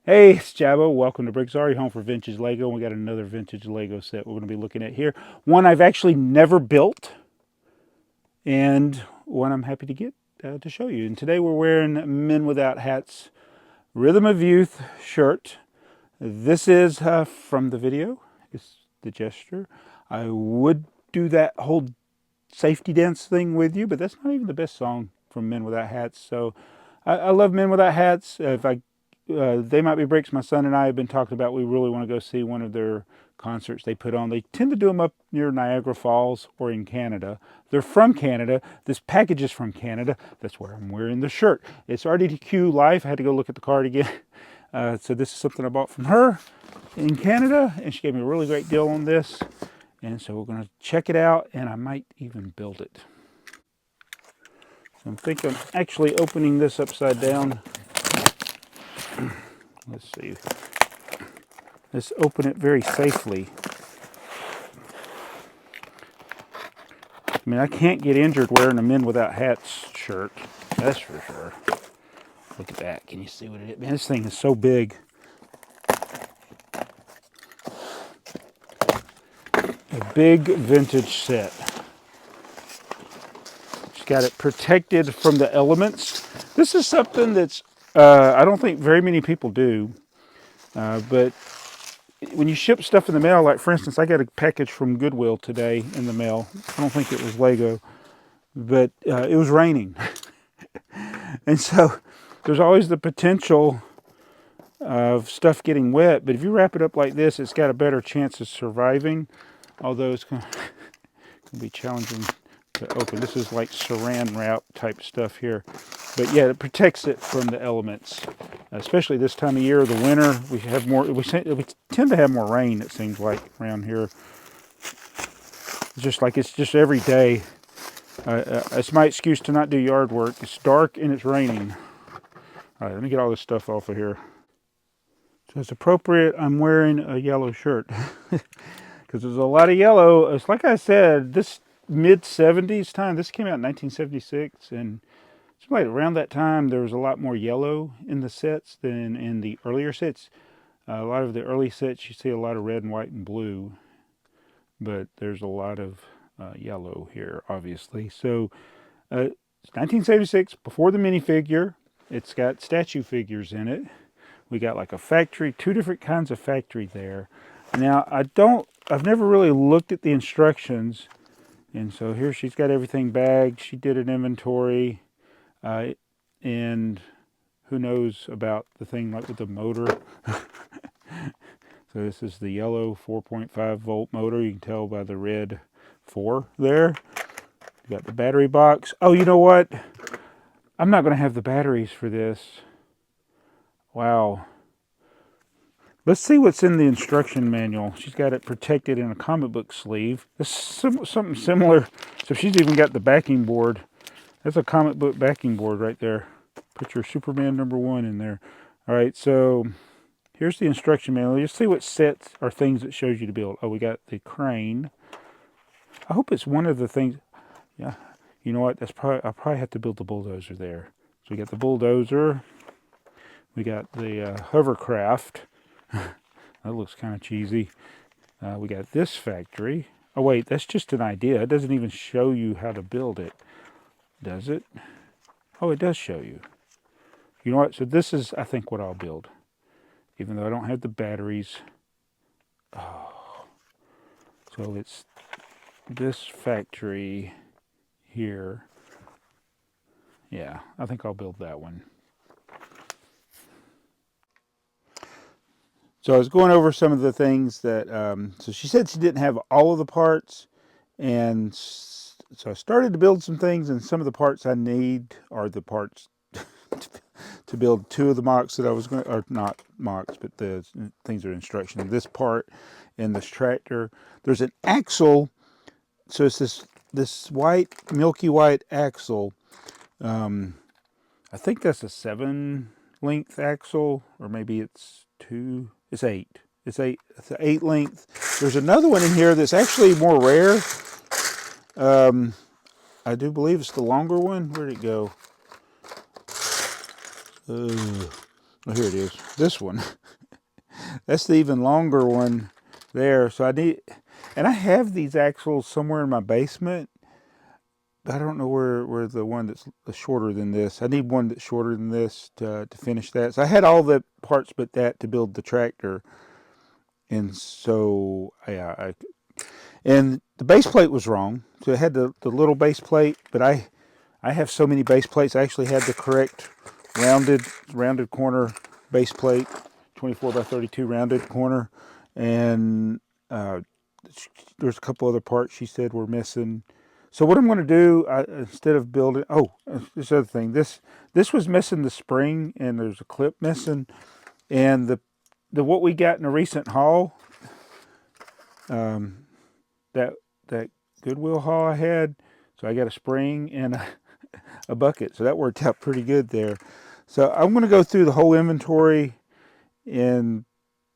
Hey, it's Jabbo. Welcome to BrickTsar, your home for vintage Lego. We got another vintage Lego set we're going to be looking at here. One I've actually never built, and one I'm happy to get to show you. And today we're wearing Men Without Hats Rhythm of Youth shirt. This is from the video. It's the gesture. I would do that whole safety dance thing with you, but that's not even the best song from Men Without Hats. So I love Men Without Hats. If I They Might Be Bricks, my son and I have been talking about we really want to go see one of their concerts they put on. They tend to do them up near Niagara Falls or in Canada. They're from Canada. This package is from Canada. That's where I'm wearing the shirt. It's RDTQ Life. I had to go look at the card again. So this is something I bought from her in Canada, and she gave me a really great deal on this. And so we're going to check it out, and I might even build it. So I'm thinking of actually opening this upside down. Let's see. Let's open it very safely. I mean, I can't get injured wearing a Men Without Hats shirt. That's for sure. Look at that. Can you see what it is? Man, this thing is so big. A big vintage set. It's got it protected from the elements. This is something that's, I don't think very many people do. But when you ship stuff in the mail, like for instance, I got a package from Goodwill today in the mail. I don't think it was Lego, but it was raining. And so there's always the potential of stuff getting wet. But if you wrap it up like this, it's got a better chance of surviving. Although it's going to be challenging to open. This is like saran wrap type stuff here. But yeah, it protects it from the elements. Especially this time of year, the winter, we have more. We tend to have more rain. It seems like around here. It's just every day. It's my excuse to not do yard work. It's dark and it's raining. All right, let me get all this stuff off of here. So it's appropriate. I'm wearing a yellow shirt because there's a lot of yellow. It's like I said, this mid 70s time. This came out in 1976, and like around that time, there was a lot more yellow in the sets than in the earlier sets. A lot of the early sets, you see a lot of red and white and blue, but there's a lot of yellow here, obviously. So it's 1976, before the minifigure. It's got statue figures in it. We got like a factory, two different kinds of factory there. Now, I've never really looked at the instructions. And so here she's got everything bagged. She did an inventory. And who knows about the thing like with the motor. So this is the yellow 4.5 volt motor. You can tell by the red 4 there. You got the battery box. Oh, you know what? I'm not going to have the batteries for this. Wow. Let's see what's in the instruction manual. She's got it protected in a comic book sleeve. This is something similar. So she's even got the backing board. That's a comic book backing board right there. Put your Superman #1 in there. All right, so here's the instruction manual. Let's see what sets or things it shows you to build. Oh, we got the crane. I hope it's one of the things. Yeah, you know what? I'll probably have to build the bulldozer there. So we got the bulldozer. We got the hovercraft. That looks kind of cheesy. We got this factory. Oh wait, that's just an idea. It doesn't even show you how to build it, does it? Oh, it does show you. You know what? So this is, I think, what I'll build. Even though I don't have the batteries. Oh. So it's this factory here. Yeah, I think I'll build that one. So I was going over some of the things that, so she said she didn't have all of the parts. And so I started to build some things, and some of the parts I need are the parts to build two of the mocks that I was going, or not mocks, but the things that are instruction. This part and this tractor. There's an axle. So it's this white, milky white axle. I think that's a 7-length axle, or maybe it's 2. It's 8. It's an 8-length. There's another one in here that's actually more rare. I do believe it's the longer one. Where'd it go? Oh, here it is. This one. That's the even longer one there. So I need, and I have these axles somewhere in my basement. I don't know where the one that's shorter than this. I need one that's shorter than this to finish that. So I had all the parts but that to build the tractor. And so, yeah, and the base plate was wrong. So it had the little base plate, but I have so many base plates. I actually had the correct rounded corner base plate, 24 by 32 rounded corner. And there's a couple other parts she said were missing. So what I'm going to do, instead of building, this other thing, this was missing the spring, and there's a clip missing, and the what we got in a recent haul, that Goodwill haul I had, so I got a spring and a bucket, so that worked out pretty good there. So I'm going to go through the whole inventory and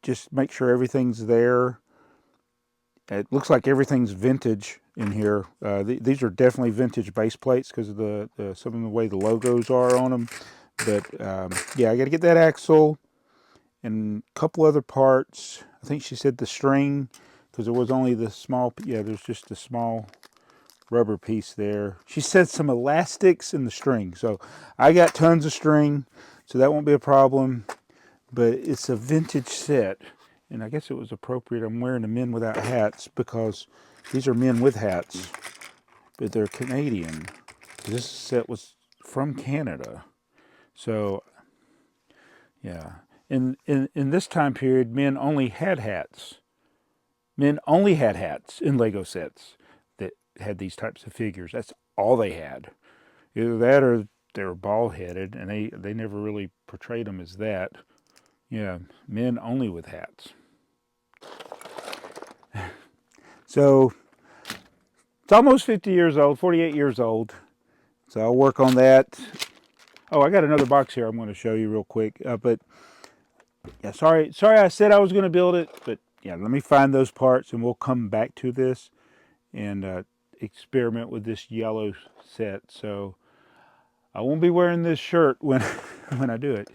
just make sure everything's there. It looks like everything's vintage in here. These are definitely vintage base plates because of some of the way the logos are on them. But yeah, I got to get that axle and a couple other parts. I think she said the string, because there was only the small, yeah, there's just a small rubber piece there. She said some elastics in the string. So I got tons of string, so that won't be a problem. But it's a vintage set. And I guess it was appropriate. I'm wearing the men without hats because these are men with hats, but they're Canadian. This set was from Canada. So, yeah. In this time period, men only had hats. Men only had hats in Lego sets that had these types of figures. That's all they had. Either that or they were bald-headed, and they never really portrayed them as that. Yeah, men only with hats. So it's almost 50 years old, 48 years old. So I'll work on that. Oh, I got another box here I'm going to show you real quick. But yeah, sorry I said I was going to build it. But yeah, let me find those parts and we'll come back to this and experiment with this yellow set. So I won't be wearing this shirt when I do it.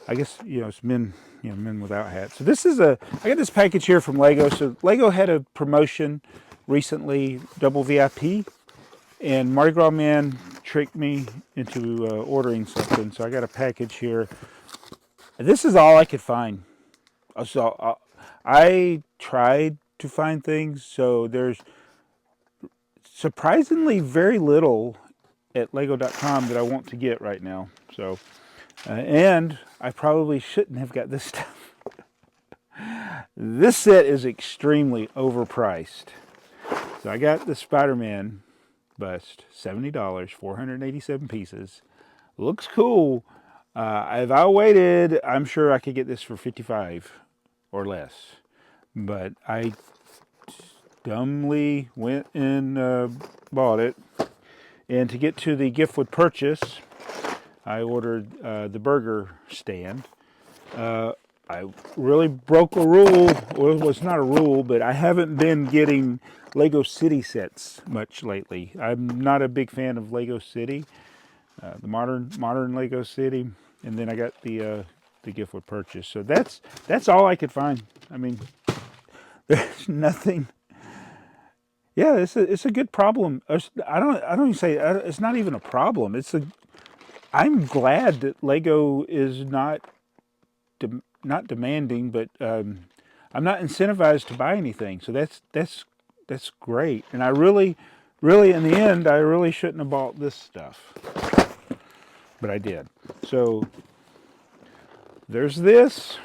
I guess, it's men without hats. So this is I got this package here from Lego. So Lego had a promotion recently, double VIP, and Mardi Gras Man tricked me into ordering something. So I got a package here. This is all I could find. So I tried to find things. So there's surprisingly very little at Lego.com that I want to get right now. So. And I probably shouldn't have got this stuff. This set is extremely overpriced. So I got the Spider-Man bust, $70, 487 pieces. Looks cool. If I waited, I'm sure I could get this for $55 or less. But I dumbly went and bought it. And to get to the gift with purchase, I ordered the burger stand. I really broke a rule. Well, it's not a rule, but I haven't been getting Lego City sets much lately. I'm not a big fan of Lego City, the modern Lego City, and then I got the gift with purchase. So that's all I could find. I mean, there's nothing. Yeah, it's a good problem. I don't even say it's not even a problem. I'm glad that Lego is not demanding, but I'm not incentivized to buy anything. So that's great. And I really, in the end, I really shouldn't have bought this stuff, but I did. So there's this.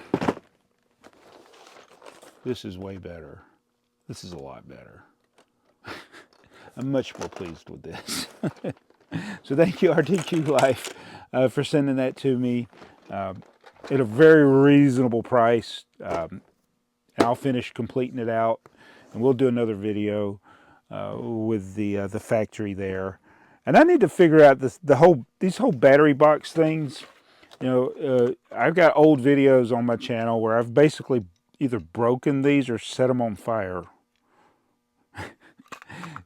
This is way better. This is a lot better. I'm much more pleased with this. So thank you, RTQ Life, for sending that to me at a very reasonable price. And I'll finish completing it out, and we'll do another video with the factory there. And I need to figure out these whole battery box things. I've got old videos on my channel where I've basically either broken these or set them on fire.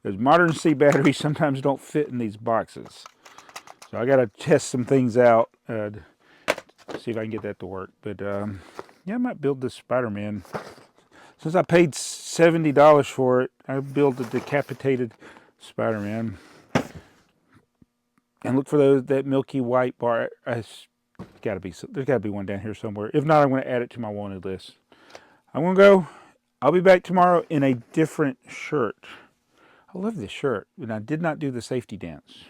Because modern C batteries sometimes don't fit in these boxes. So I got to test some things out See if I can get that to work. But yeah, I might build this Spider-Man. Since I paid $70 for it, I built a decapitated Spider-Man. And look for that milky white bar. There's got to be one down here somewhere. If not, I'm going to add it to my wanted list. I'm going to go. I'll be back tomorrow in a different shirt. I love this shirt, and I did not do the safety dance.